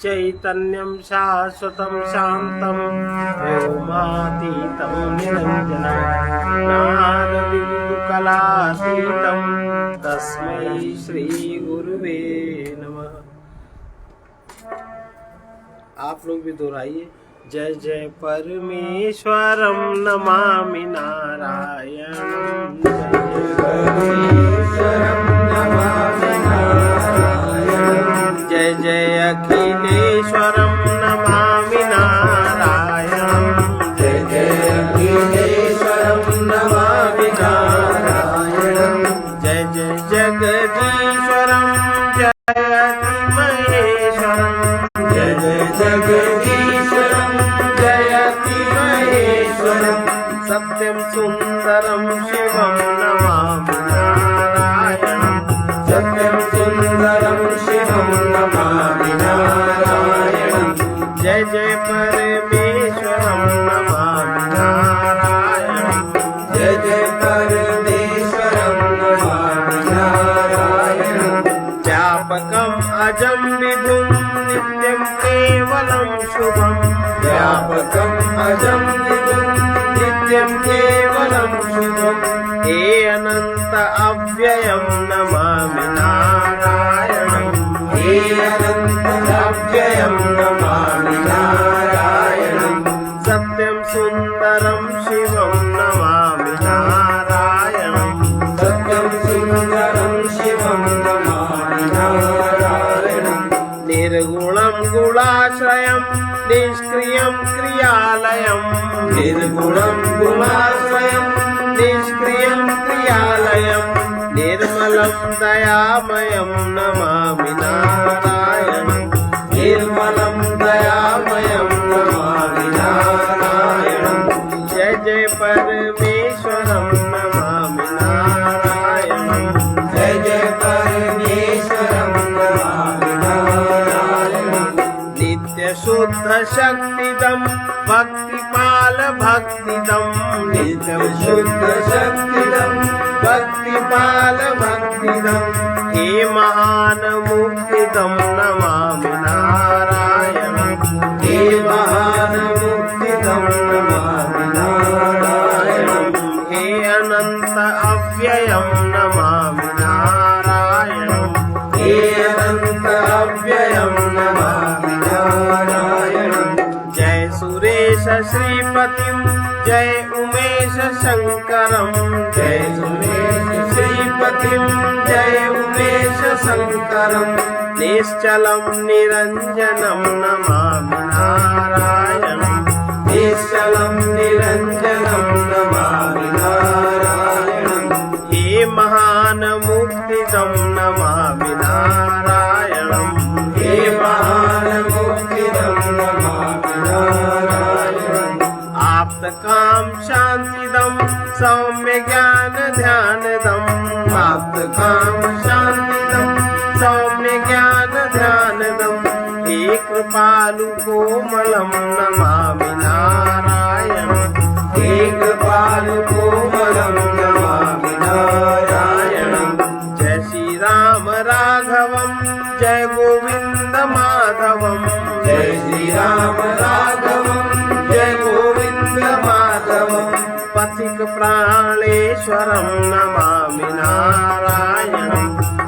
चैतन्यं शाश्वतं शान्तं व्योमातीतं निरञ्जनं ज्ञानबिन्दुकलातीतं तस्मै श्री गुरुवे नमः। आप लोग भी दोहराइए। जय जय परमेश्वरम नमामि नारायणं, जय जय परमेश्वरम नमामि नारायणं, जय जय अखिलेश्वरम नमामि नारायणं, जय जय अखिलेश्वरम नमामि नारायणं, जय जय जगदीश्वरम जय महेश्वरम, जय जय जगदीश्वरम जयति महेश्वरम, सत्यं सुंदरं शिवं नमामि नारायणं, सत्यं सुंदरं शिवं नमामि नारायणं, जय जय परमेश्वरं नमामि नारायणं, जय जय परमेश्वरं नमामि नारायणं, व्यापकम् अजं विभुं नित्यं केवलं शुभं, व्यापकम् अजं विभुं नित्यं केवलं शुभं, हे अनंत अव्ययं नमामि नारायणं, हे अनंत अव्ययं नमामि नारायणं, सत्यं सुंदरं शिवं नमामि नारायणं, सत्यं सुंदरं शिवं नमामि नारायणं, निर्गुणं गुणाश्रयं निष्क्रियं क्रियालयं, निर्गुणं गुणाश्रयं निष्क्रियं क्रियालयं, निर्मलं दयामयं नमामि नारायणं, निर्मलं दयामयं नमामि नारायणं, जय जय परमेश्वरं नमामि नारायणं, जय जय परमेश्वरं नमामि नारायणं, नित्य शुद्ध शक्तिदं भक्तिपाल भक्तिदं, नित्य शुद्ध शक्तिदं भक्तिपाल भक्तिदं, हे महान मुक्तिदं नमामि नारायणं, हे महान मुक्तिदं नमामि नारायणं, हे अनंत अव्ययं नमामि नारायणं, हे अनंत अव्ययं नमामि नारायणं, जय सुरेश श्रीपतिं जय उमेश शंकरं, जय सुरेश श्रीपतिं जय उमेश शंकरं, निश्चलं निरंजनं नमामि नारायणं, निश्चलं निरंजनं नमामि नारायणं, हे महान मुक्तिदं नमामि नारायणं, हे महान मुक्तिदं नमामि नारायणं, आप्तकाम शांतिदं सौम्य ज्ञान ध्यानदं, आप्तकाम शांतिदं सौम्य ज्ञान ध्यानदं, हे कृपालु कोमलं नमामि नारायणं, हे कृपालु कोमलं नमामि नारायणं, जय श्री राम राघवं जय गोविंद माधवं, जय श्री राम राघवं जय गोविंद माधवं, पथिक प्राणेश्वरं नमामि नारायणं,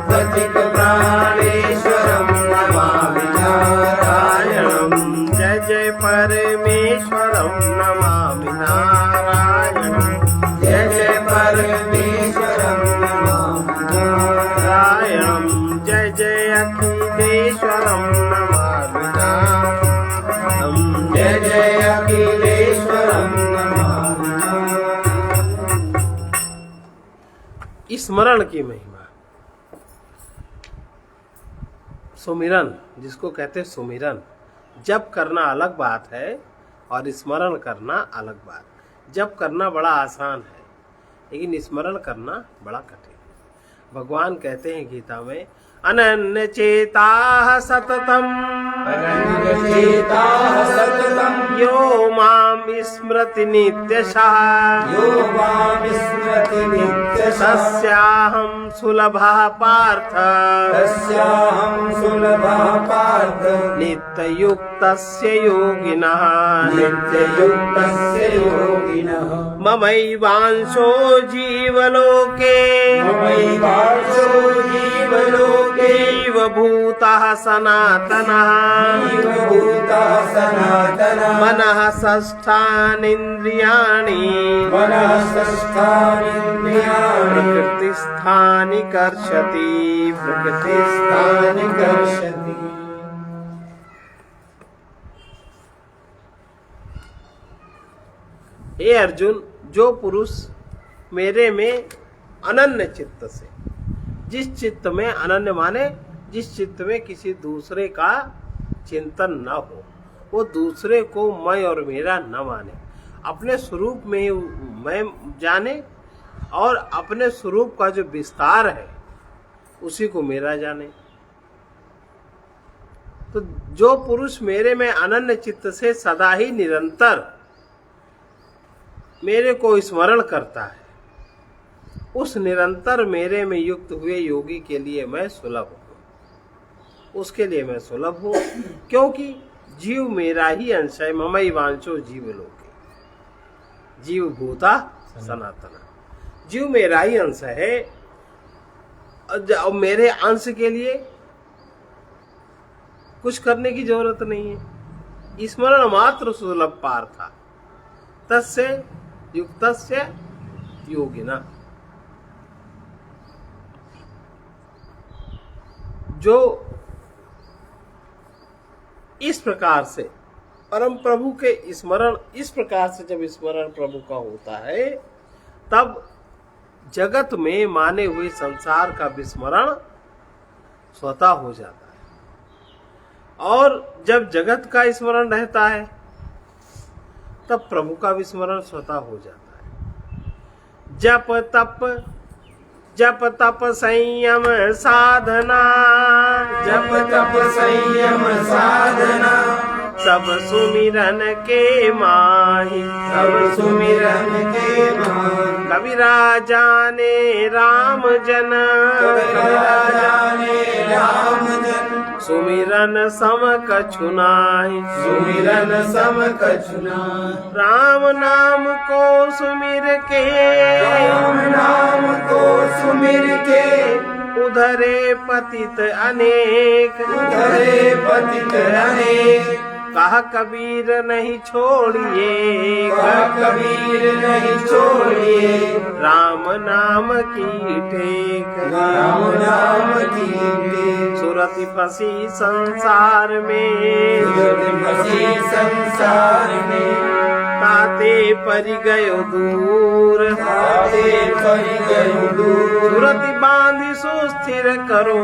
पथिक प्राणेश्वरं नमामि नारायणं, जय जय परमेश्वरं नमामि नारायणं, जय जय परमेश्वरं नमामि नारायणं, जय जय अखिलेश्वरं नमामि नारायणं, जय जय अखिलेश्वरं नमामि नारायणं। स्मरण की महिमा, सुमिरन जिसको कहते हैं सुमिरन, जप करना अलग बात है और स्मरण करना अलग बात। जप करना बड़ा आसान है लेकिन स्मरण करना बड़ा कठिन है। भगवान कहते हैं गीता में, अनन्य चेता सततम अनन्यचेताः सततम् यो मां स्मृति नित्यशः यो मां स्मरति नित्यशः तस्याहं सुलभः पार्थ तस्याहं सुलभः पार्थ नित्ययुक्तस्य योगिनः नित्ययुक्तस्य योगिनः ममैवांशो जीवलोके ममैवांशो जीवलोके जीवभूतः सनातनः जीवभूतः सनातनः मनः षष्ठानीन्द्रियाणि मनः षष्ठानीन्द्रियाणि प्रकृतिस्थानि कर्षति प्रकृतिस्थानि कर्षति। हे अर्जुन, जो पुरुष मेरे में अनन्य चित्त से, जिस चित्त में अनन्य माने जिस चित्त में किसी दूसरे का चिंतन न हो, वो दूसरे को मैं और मेरा न माने, अपने स्वरूप में ही मैं जाने और अपने स्वरूप का जो विस्तार है उसी को मेरा जाने। तो जो पुरुष मेरे में अनन्य चित्त से सदा ही निरंतर मेरे को स्मरण करता है, उस निरंतर मेरे में युक्त हुए योगी के लिए मैं सुलभ हूँ, उसके लिए मैं सुलभ हूँ, क्योंकि जीव मेरा ही अंश है। ममैवांशो जीवलोके जीव भूता सनातन, जीव मेरा ही अंश है। और मेरे अंश के लिए कुछ करने की जरूरत नहीं है। स्मरण मात्र सुलभ पार्थ तस्य युक्तस्य योगिना। जो इस प्रकार से परम प्रभु के स्मरण, इस प्रकार से जब स्मरण प्रभु का होता है, तब जगत में माने हुए संसार का विस्मरण स्वतः हो जाता है। और जब जगत का स्मरण रहता है, तब प्रभु का विस्मरण स्वतः हो जाता है। जप तप संयम साधना, जप तप संयम साधना, सब सुमिरन के माही, सब सुमिरन के माही। कबीरा जाने राम जन, कबीरा जाने राम जन, सुमिरन सम कछु नाहि, सुमिरन सम कछु नाहि। राम नाम को सुमिर के, राम नाम को सुमिर के, उधरे पतित अनेक, उधरे पतित अनेक। कहा कबीर नहीं छोड़िए, कहा कबीर नहीं छोड़िए, राम नाम की टेक, राम नाम की टेक। सुरति फंसी संसार में, सुरति फंसी संसार में, ताते परि गयो दूर, ताते परि गयो दूर। सुरति बांधि सुस्थिर करो,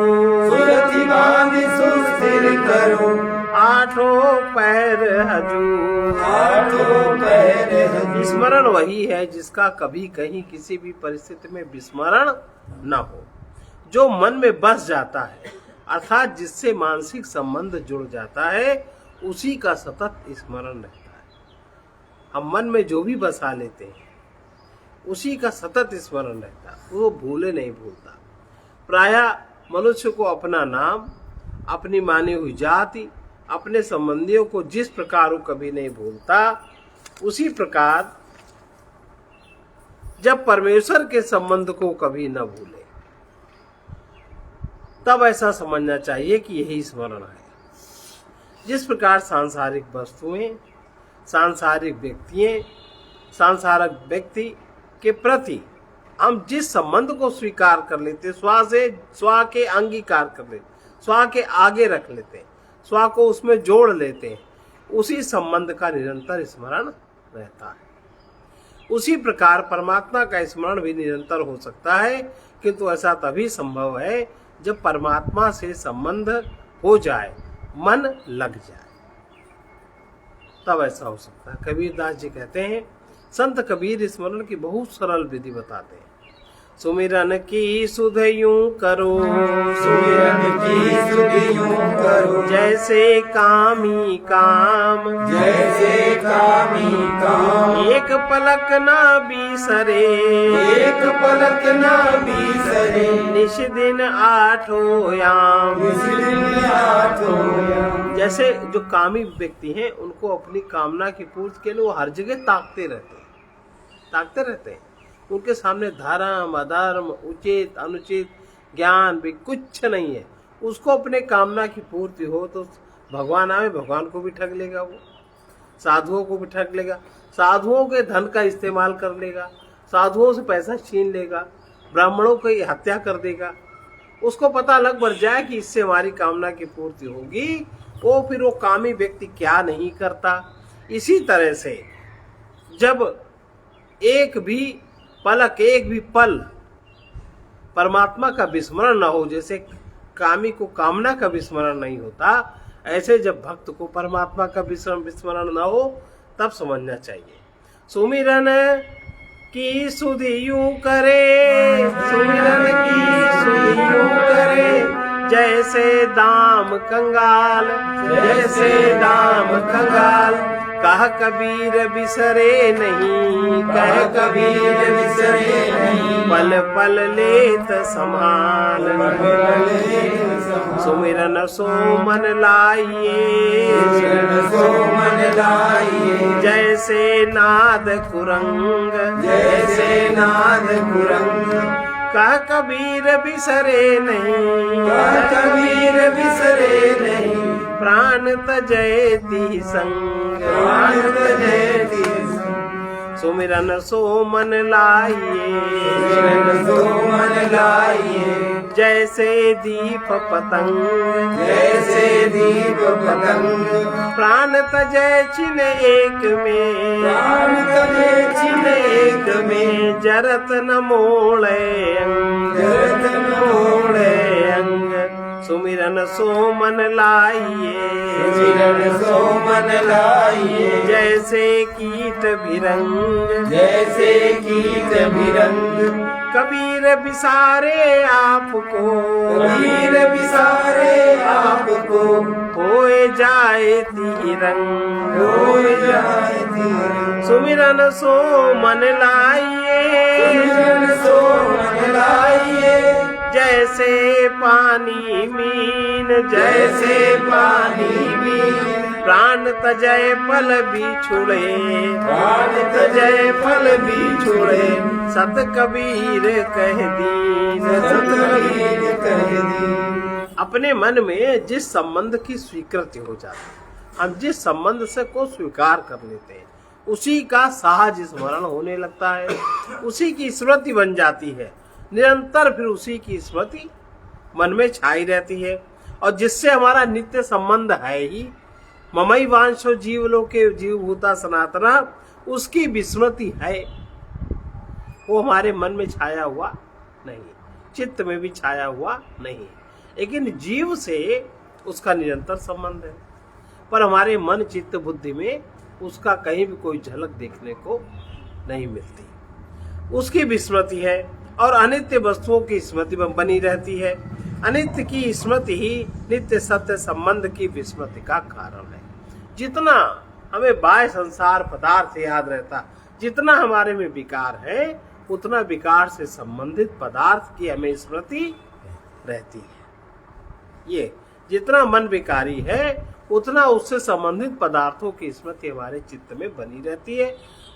सुरति बांधि सुस्थिर करो, आठों पैर हजूर। आठों पैर हजूर। स्मरण वही है जिसका कभी कहीं किसी भी परिस्थिति में विस्मरण न हो, जो मन में बस जाता है, अर्थात जिससे मानसिक संबंध जुड़ जाता है, उसी का सतत स्मरण रहता है। हम मन में जो भी बसा लेते हैं, उसी का सतत स्मरण रहता है, वो भूले नहीं भूलता। प्रायः मनुष्य को अपना नाम, अपनी मानी हुई जाति, अपने संबंधियों को जिस प्रकार वो कभी नहीं भूलता, उसी प्रकार जब परमेश्वर के संबंध को कभी न भूले, तब ऐसा समझना चाहिए कि यही स्मरण है। जिस प्रकार सांसारिक वस्तुएं, सांसारिक व्यक्ति के प्रति हम जिस संबंध को स्वीकार कर लेते, स्व के अंगीकार कर लेते, स्व के आगे रख लेते, स्व को उसमें जोड़ लेते हैं, उसी संबंध का निरंतर स्मरण रहता है। उसी प्रकार परमात्मा का स्मरण भी निरंतर हो सकता है, किंतु ऐसा तभी संभव है जब परमात्मा से संबंध हो जाए, मन लग जाए, तब ऐसा हो सकता है। कबीरदास जी कहते हैं, संत कबीर स्मरण की बहुत सरल विधि बताते हैं। सुमिरन की सुध यूं करो, सुमिरन की सुध यूं करो, जैसे कामी काम, जैसे कामी काम। एक पलक ना बिसरे, एक पलक ना बिसरे, निश दिन आठों याम। दिन आठों याम। जैसे जो कामी व्यक्ति हैं उनको अपनी कामना की पूर्ति के लिए वो हर जगह ताकते रहते हैं। उनके सामने धर्म अधर्म उचित अनुचित ज्ञान भी कुछ नहीं है। उसको अपने कामना की पूर्ति हो तो भगवान आए, भगवान को भी ठग लेगा, वो साधुओं को भी ठग लेगा, साधुओं के धन का इस्तेमाल कर लेगा, साधुओं से पैसा छीन लेगा, ब्राह्मणों की हत्या कर देगा। उसको पता लग बढ़ जाए कि इससे हमारी कामना की पूर्ति होगी, फिर वो कामी व्यक्ति क्या नहीं करता। इसी तरह से जब एक भी पल परमात्मा का विस्मरण न हो, जैसे कामी को कामना का विस्मरण नहीं होता, ऐसे जब भक्त को परमात्मा का विस्मरण न हो तब समझना चाहिए। सुमिरन की सुध यूं करे, सुमिरन की सुध यूं करे, जैसे दाम कंगाल, जैसे दाम कंगाल। कह कबीर बिसरे नहीं, कह कबीर बिसरे नहीं, पल पल लेत संभाल। सुमिरन सो मन लाइए, सो मन लाइए, जैसे नाद कुरंग, जैसे नाद कुरंग। कह कबीर बिसरे नहीं, कह कबीर बिसरे नहीं, प्राण तजयति संग, प्राण तजयति संग। सुमिरन सो मन लाइए, सुमिरन सो मन लाइए, जैसे दीप पतंग, जैसे दीप पतंग। प्राण तजय छिन एक में, प्राण तजय छिन एक में, जरत न मोड़े अंग, जरत न मोड़े अंग। सुमिरन सो मन लाइए, सुमिरन सो मन लाइए, जैसे कीट भिरंग, जैसे कीट भिरंग। कबीर बिसारे आपको, कबीर बिसारे आपको, होए जाए तिरंग, हो जाए तिरंग। सुमिरन सो मन लाइए, सुमिरन सो मन लाइए, जैसे पानी मीन, जैसे पानी में। प्राण तजय फल बिछुड़े, प्राण तजय फल बिछुड़े, सत कबीर कह दीन, सत कबीर कह दी। अपने मन में जिस संबंध की स्वीकृति हो जाती, हम जिस संबंध से को स्वीकार कर लेते हैं, उसी का सहज स्मरण होने लगता है, उसी की स्मृति बन जाती है। निरंतर फिर उसी की स्मृति मन में छाई रहती है, और जिससे हमारा नित्य संबंध है ही, ममई वांशो जीवलोके जीवभूता सनातना, उसकी विस्मृति है, वो हमारे मन में छाया हुआ नहीं, चित्त में भी छाया हुआ नहीं, लेकिन जीव से उसका निरंतर संबंध है, पर हमारे मन चित्त बुद्धि में उसका कहीं भी कोई झलक देखने को नहीं मिलती। उसकी विस्मृति है, और अनित्य वस्तुओं की स्मृति बनी रहती है। अनित्य की स्मृति ही नित्य सत्य संबंध की विस्मृति का कारण है। जितना हमें बाह्य संसार पदार्थ याद रहता, जितना हमारे में विकार है, उतना विकार से संबंधित पदार्थ की हमें स्मृति रहती है। ये जितना मन विकारी है, उतना उससे संबंधित पदार्थों की स्मृति हमारे चित्त में बनी रहती है।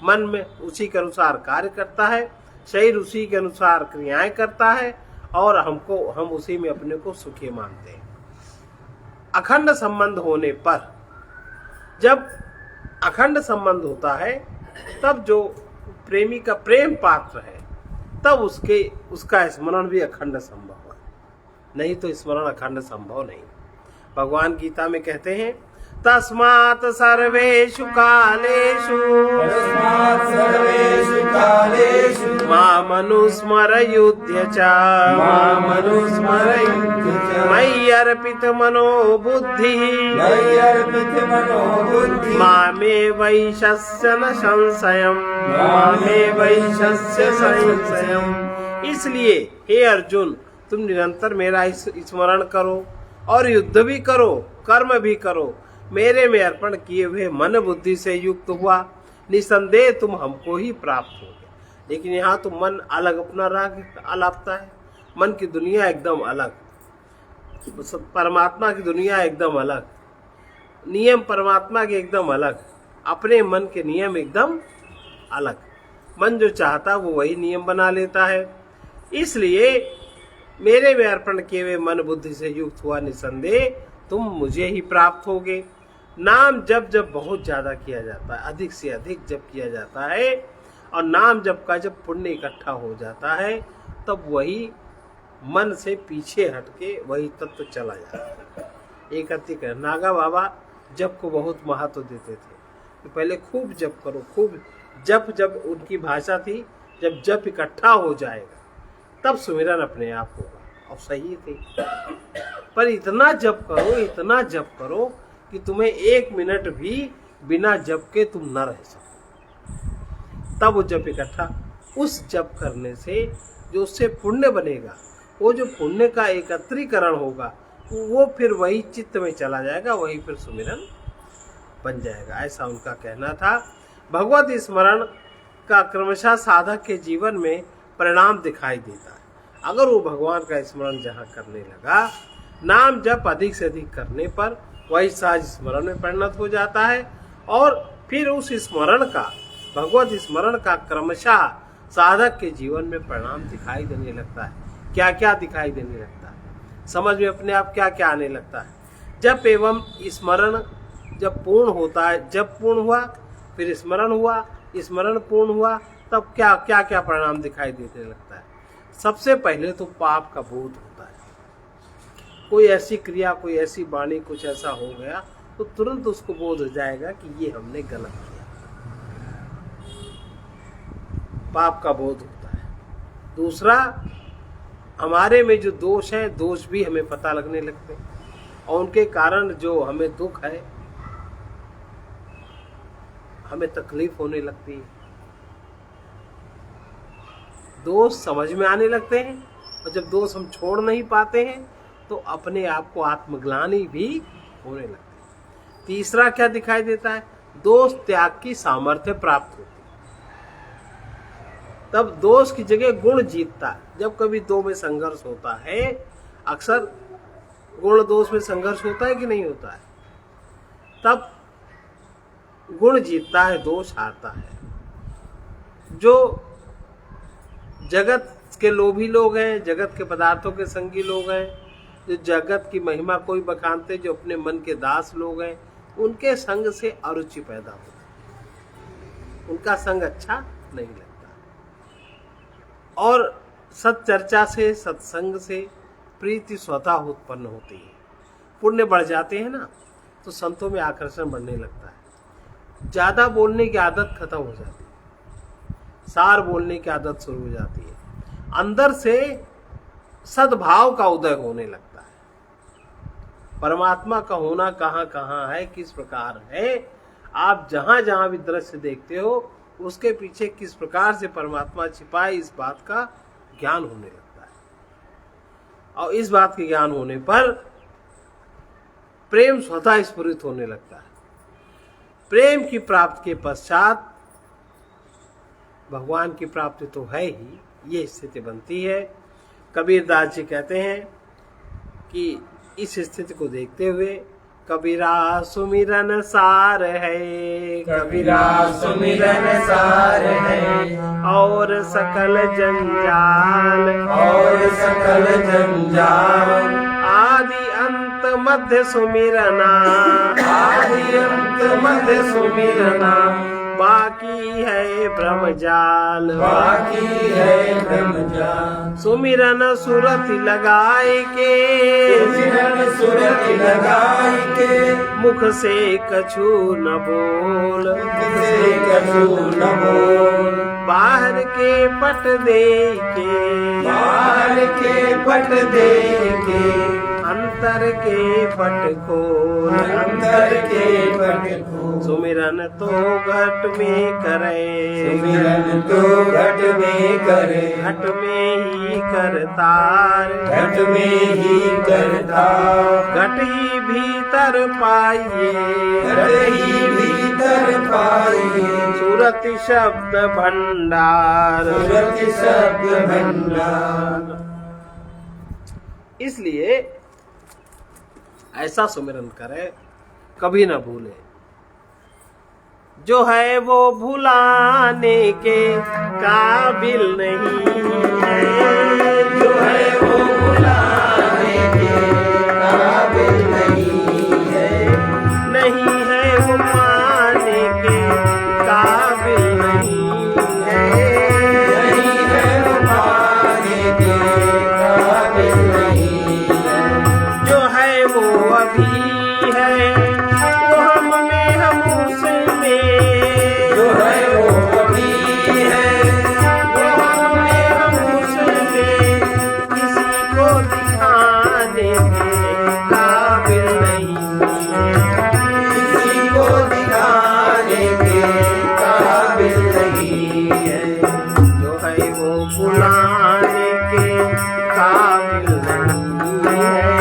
मन में उसी के अनुसार कार्य करता है, शरीर उसी के अनुसार क्रियाएं करता है, और हम उसी में अपने को सुखी मानते हैं। अखंड संबंध होने पर, जब अखंड संबंध होता है, तब जो प्रेमी का प्रेम पात्र है, तब उसका स्मरण भी अखंड संभव है, नहीं तो स्मरण अखंड संभव नहीं। भगवान गीता में कहते हैं, तस्मात् सर्वेषु कालेषु, तस्मात् सर्वेषु कालेषु, मामनुस्मरयुध्य च, मामनुस्मरयुध्य च, मयि अर्पित मनो बुद्धिः, मयि अर्पित मनो बुद्धिः, मामे वैशस्य न संशयम्, मामे वैशस्य संशयम्। इसलिए हे अर्जुन, तुम निरंतर मेरा स्मरण करो और युद्ध भी करो, कर्म भी करो। मेरे में अर्पण किए हुए मन बुद्धि से युक्त हुआ, निसंदेह तुम हमको ही प्राप्त होगे। लेकिन यहाँ तो मन अलग अपना राग अलापता है। मन की दुनिया एकदम अलग, परमात्मा की दुनिया एकदम अलग, नियम परमात्मा के एकदम अलग, अपने मन के नियम एकदम अलग। मन जो चाहता वो वही नियम बना लेता है। इसलिए मेरे में अर्पण किए हुए मन बुद्धि से युक्त हुआ, निसंदेह तुम मुझे ही प्राप्त होगे। नाम जब जब बहुत ज्यादा किया जाता है, अधिक से अधिक जब किया जाता है, और नाम जब का जब पुण्य इकट्ठा हो जाता है, तब वही मन से पीछे हटके वही तत्व चला जाता है। एक अति नागा बाबा जप को बहुत महत्व देते थे कि पहले खूब जप करो, खूब जप। जब उनकी भाषा थी, जब जप इकट्ठा हो जाएगा तब सुमिरन अपने आप होगा। और सही थी, पर इतना जप करो, इतना जप करो कि तुम्हें 1 मिनट भी बिना जप के तुम न रह सको। तब वो जप इकट्ठा, उस जप करने से जो उससे पुण्य बनेगा, वो जो पुण्य का एकत्रीकरण होगा, वो फिर वही चित्त में चला जाएगा, वही फिर सुमिरन बन जाएगा। ऐसा उनका कहना था। भगवत स्मरण का क्रमशः साधक के जीवन में परिणाम दिखाई देता है। अगर वो भगवान का स्मरण जहाँ करने लगा, नाम जप अधिक से अधिक करने पर वही सहज स्मरण में परिणत हो जाता है, और फिर उस स्मरण का, भगवत स्मरण का क्रमशः साधक के जीवन में परिणाम दिखाई देने लगता है। क्या क्या दिखाई देने लगता है, समझ में अपने आप क्या क्या आने लगता है। जप एवं स्मरण जब पूर्ण होता है, जब पूर्ण हुआ फिर स्मरण हुआ, स्मरण पूर्ण हुआ, तब क्या क्या क्या परिणाम दिखाई देने लगता है। सबसे पहले तो पाप का बोध होता है। कोई ऐसी क्रिया, कोई ऐसी वाणी, कुछ ऐसा हो गया तो तुरंत उसको बोध हो जाएगा कि ये हमने गलत किया। पाप का बोध होता है। दूसरा, हमारे में जो दोष है, दोष भी हमें पता लगने लगते हैं, और उनके कारण जो हमें दुख है, हमें तकलीफ होने लगती है। दोष समझ में आने लगते हैं, और जब दोष हम छोड़ नहीं पाते हैं तो अपने आप को आत्मग्लानि भी होने लगती है। तीसरा क्या दिखाई देता है, दोष त्याग की सामर्थ्य प्राप्त होती है। तब दोष की जगह गुण जीतता है। जब कभी दो में संघर्ष होता है, अक्सर गुण दोष में संघर्ष होता है कि नहीं होता है, तब गुण जीतता है, दोष हारता है। जो जगत के लोभी लोग हैं, जगत के पदार्थों के संगी लोग हैं, जो जगत की महिमा कोई बखानते, जो अपने मन के दास लोग हैं, उनके संग से अरुचि पैदा होती है, उनका संग अच्छा नहीं लगता। और सत्चर्चा से, सत्संग से प्रीति स्वतः उत्पन्न होती है। पुण्य बढ़ जाते हैं ना, तो संतों में आकर्षण बढ़ने लगता है। ज्यादा बोलने की आदत खत्म हो जाती है, सार बोलने की आदत शुरू हो जाती है, अंदर से सद्भाव का उदय होने लगता है। परमात्मा का होना कहाँ कहाँ है, किस प्रकार है, आप जहां जहां भी दृश्य देखते हो, उसके पीछे किस प्रकार से परमात्मा छिपा है, इस बात का ज्ञान होने लगता है। और इस बात के ज्ञान होने पर प्रेम स्वतः स्फुरित होने लगता है। प्रेम की प्राप्ति के पश्चात भगवान की प्राप्ति तो है ही, ये स्थिति बनती है। कबीरदास जी कहते हैं कि इस स्थिति को देखते हुए, कबीरा सुमिरन सार है, कबीरा सुमिरन सार है, और सकल जंजाल, और सकल जंजाल, आदि अंत मध्य सुमिरना, आदि अंत मध्य सुमिरना, बाकी है ब्रह्मजाल, बाकी है ब्रह्मजाल। सुमिरन सुरत लगाए के, सुमिरन सुरत लगाए के, मुख से कछु न बोल, मुख से कछु न बोल, बाहर के पट दे के, बाहर के पट दे के, अंतर के पट खोल, अंतर के पट खोल। सुमिरन तो घट में करे, सुमिरन तो घट में करे, घट में ही करतार, घट में ही करता। घट ही भीतर पाइए, घट ही भीतर पाइए, सूरत शब्द भंडार। सूरत शब्द भंडार। इसलिए ऐसा सुमिरन करे, कभी ना भूले। जो है वो भुलाने के काबिल नहीं है, जो है वो भुलाने के काबिल नहीं है, नहीं है वो पाने के काबिल नहीं है, नहीं है वो पाने के काबिल नहीं है। जो है वो अभी है वो हम में हम उसमें, जो है वो अभी है वो हम में हम उसमें किसी को दिखाने के काबिल नहीं है, किसी को दिखाने के काबिल नहीं है। जो है वो बुलाने के काबिल नहीं है,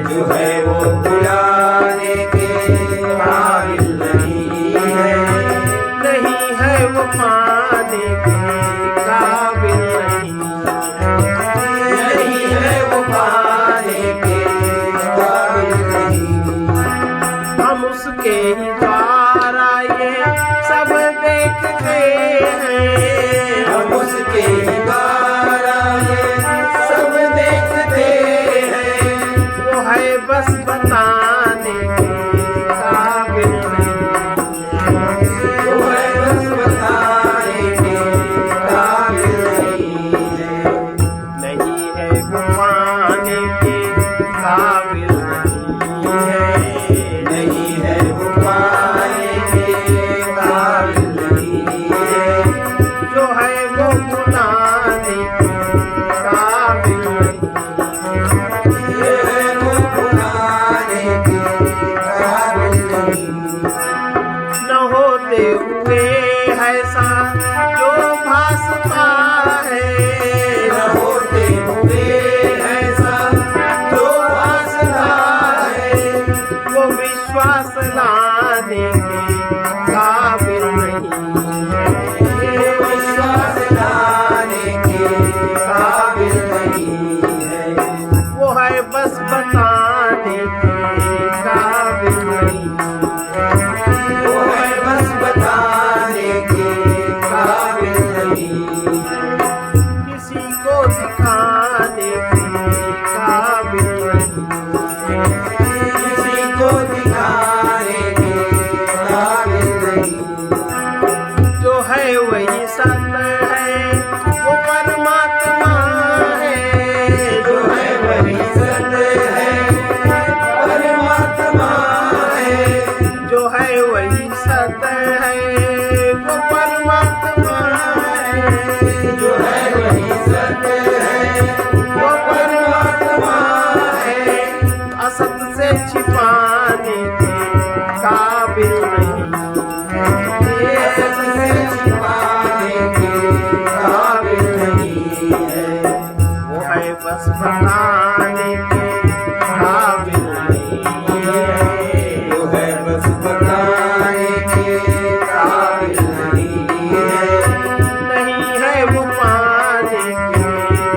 जो है वो बुलाने के काबिल नहीं है, नहीं है वो पाने के काबिल नहीं है, नहीं है वो पाने के काबिल नहीं। हम उसके ही द्वारा ये सब देखते हैं, हम उसके द्वारा ये सब देखते हैं, वो है बस बताने के काबिल नहीं है, वो है बस बताने के काबिल नहीं है, नहीं है वो पाने के काबिल नहीं है, नहीं है वो पाने के काबिल नहीं है, जो है वो बुलाने के काबिल नहीं ये है वो बुलाने के काबिल नहीं। न होते हुए ऐसा जो भासता है, न होते हुए ऐसा जो भासता है, वो विश्वास लाने के काबिल नहीं है, विश्वास लाने के काबिल नहीं है, वो है बस बताने के काबिल नहीं है, वो है बस बताने के काबिल नहीं है, किसी को दिखाने के काबिल नहीं है, किसी को दिखाने के काबिल नहीं। जो है वही सत्य है वो परमात्मा है, जो है वही सत्य है परमात्मा है, जो है वही सत्य है वो परमात्मा है, जो है वही सत्य है वो परमात्मा है, असत से छिपाने के काबिल नहीं है, असत से छिपाने के काबिल नहीं है, वो है बस बताने के काबिल नहीं है, जो है बस बताने के काबिल नहीं है, नहीं है वो पाने के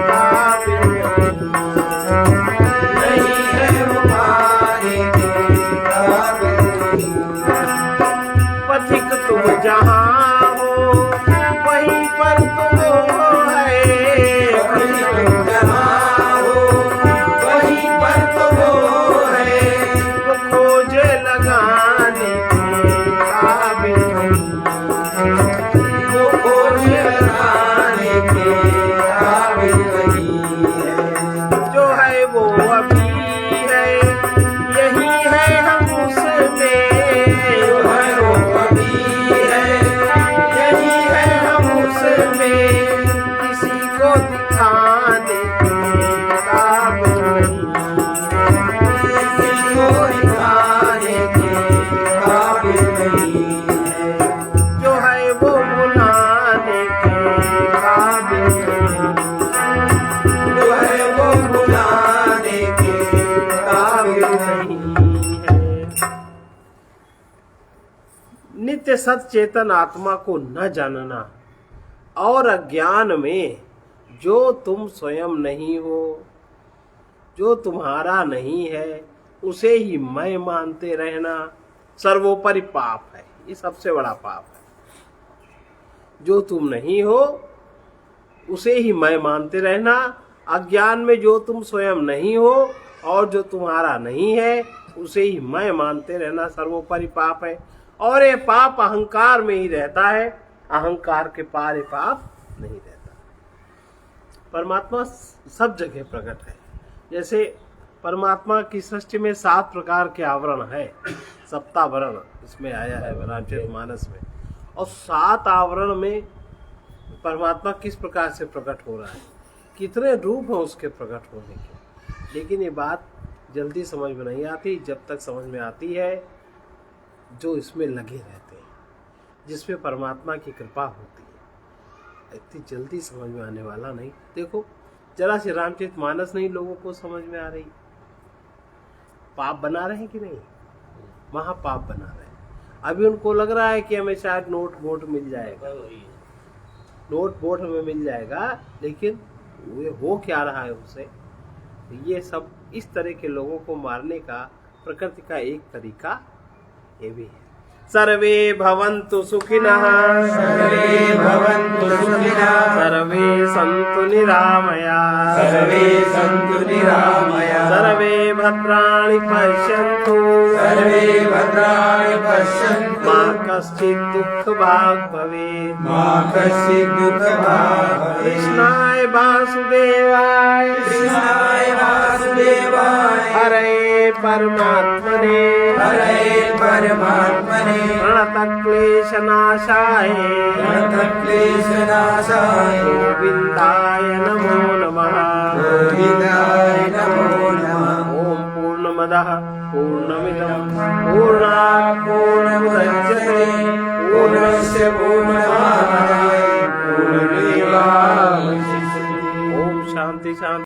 काबिल नहीं, नहीं है वो पाने के काबिल नहीं। पथिक तुम जहाँ हो वहीं पर तुम है, वहीं तुम जहाँ हो वहीं पर तो वो है, वो खोज लगाने के काबिल नहीं, वो खोज लगाने के काबिल नहीं है, जो है वो अभी है यही है हम उसमें, जो है वो अभी है यही है नित्य सत चेतन आत्मा को न जानना और अज्ञान में जो तुम स्वयं नहीं हो, जो तुम्हारा नहीं है, उसे ही मैं मानते रहना सर्वोपरि पाप है। ये सबसे बड़ा पाप है। जो तुम नहीं हो उसे ही मैं मानते रहना, अज्ञान में जो तुम स्वयं नहीं हो और जो तुम्हारा नहीं है उसे ही मैं मानते रहना सर्वोपरि पाप है। और ये पाप अहंकार में ही रहता है, अहंकार के पार ये पाप नहीं रहता। परमात्मा सब जगह प्रकट है। जैसे परमात्मा की सृष्टि में 7 प्रकार के आवरण है, सप्तावरण इसमें आया है रामचरितमानस में। और 7 आवरण में परमात्मा किस प्रकार से प्रकट हो रहा है, कितने रूप हैं उसके प्रकट होने के। लेकिन ये बात जल्दी समझ में नहीं आती, जब तक समझ में आती है जो इसमें लगे रहते हैं, जिसमें परमात्मा की कृपा होती है। इतनी जल्दी समझ में आने वाला नहीं। देखो जरा से रामचरितमानस नहीं लोगों को समझ में आ रही, पाप बना रहे हैं कि नहीं, वहां पाप बना रहे हैं। अभी उनको लग रहा है कि हमें शायद नोट बोट मिल जाएगा, नोट बोट हमें मिल जाएगा, लेकिन वो हो क्या रहा है उससे। ये सब इस तरह के लोगों को मारने का प्रकृति का एक तरीका ये भी है। सर्वे भवन्तु सुखिनः, सर्वे भवन्तु सुखिनः, सर्वे सन्तु निरामयाः, सर्वे सन्तु निरामयाः, सर्वे भद्राणि पश्यन्तु, सर्वे भद्राणि पश्यन्तु, मा कश्चित् दुःखभाग् भवेत्, मा कश्चित् दुःखभाग् भवेत्। कृष्णाय वासुदेवाय, कृष्णाय वासुदेवाय, हरे परमात्मने, हरे परमात्मने, प्रणतक्लेशनाशाय, प्रणतक्लेशनाशाय, गोविन्दाय नमो नमः। गोविन्दाय नमो नमः। ॐ पूर्णमदः पूर्णमिदं पूर्णात् पूर्णमुदच्यते पूर्णस्य पूर्णमादाय पूर्णमेवावशिष्यते। ओम शांति शांति।